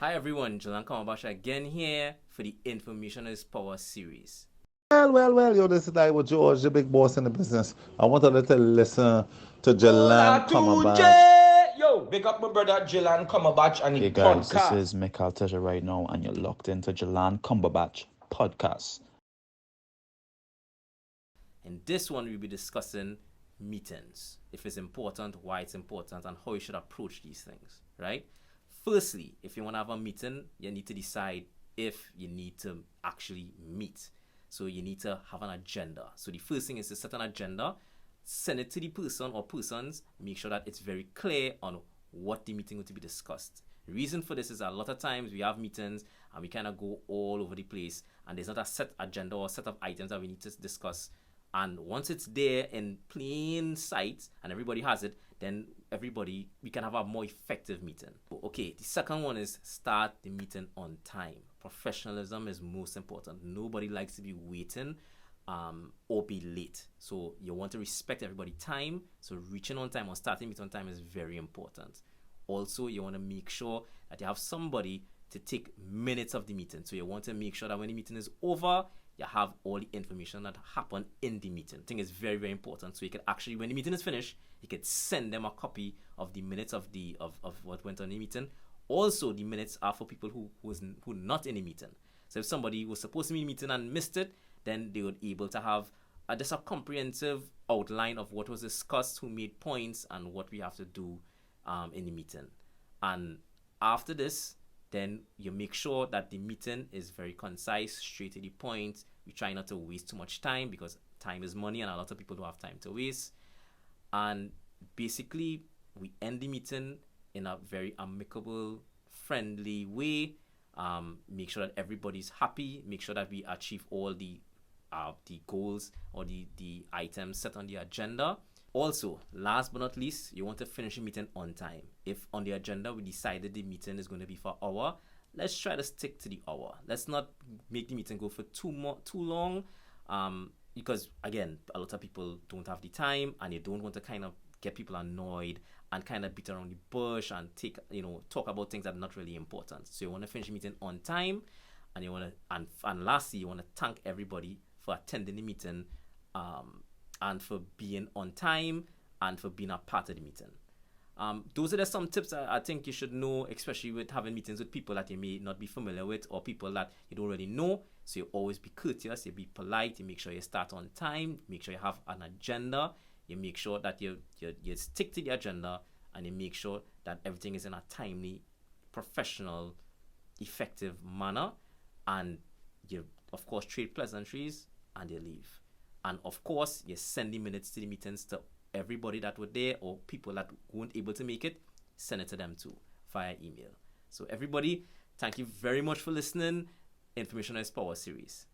Hi everyone, Jelan Cumberbatch again here for the Information is Power series. Yo, this is like with George, the big boss in the business. I want to let you listen to Jelan Hola, Cumberbatch. Tunje! Yo, big up my brother Jelan Cumberbatch and the Hey guys, this podcast. is Mikhail Teja right now, and you're locked into Jelan Cumberbatch podcast. In this one, we'll be discussing meetings, if it's important, why it's important, and how you should approach these things, right? Firstly, if you want to have a meeting, you need to decide if you need to actually meet. So you need to have an agenda. So the first thing is to set an agenda, send it to the person or persons, make sure that it's very clear on what the meeting will to be discussed. The reason for this is a lot of times we have meetings and we kind of go all over the place and there's not a set agenda or set of items that we need to discuss. And once it's there in plain sight and everybody has it, then we can have a more effective meeting. Okay, the second one is start the meeting on time. Professionalism is most important. Nobody likes to be waiting or be late. So you want to respect everybody's time. So reaching on time or starting meeting on time is very important. Also, you want to make sure that you have somebody to take minutes of the meeting. So you want to make sure that when the meeting is over, you have all the information that happened in the meeting. I think it's very, very important. So you can actually, when the meeting is finished, you could send them a copy of the minutes of what went on in the meeting. Also, the minutes are for people who not in the meeting. So if somebody was supposed to be in the meeting and missed it, then they would be able to have just a comprehensive outline of what was discussed, who made points, and what we have to do in the meeting. And after this, then you make sure that the meeting is very concise, straight to the point. We try not to waste too much time because time is money and a lot of people don't have time to waste. And basically, we end the meeting in a very amicable, friendly way. Make sure that everybody's happy. Make sure that we achieve all the goals or the items set on the agenda. Also, last but not least, you want to finish the meeting on time. If on the agenda we decided the meeting is going to be for an hour, let's try to stick to the hour. Let's not make the meeting go for too long, because again, a lot of people don't have the time and they don't want to kind of get people annoyed and kind of beat around the bush and talk about things that are not really important. So you want to finish the meeting on time, and you want to and lastly, you want to thank everybody for attending the meeting. And for being on time and for being a part of the meeting. Those are some tips I think you should know, especially with having meetings with people that you may not be familiar with or people that you don't really know. So you always be courteous, you be polite, you make sure you start on time, make sure you have an agenda, you make sure that you stick to the agenda, and you make sure that everything is in a timely, professional, effective manner, and you, of course, trade pleasantries and you leave. And of course, you send the minutes to the meetings to everybody that were there or people that weren't able to make it, send it to them too via email. So everybody, thank you very much for listening. Information is Power series.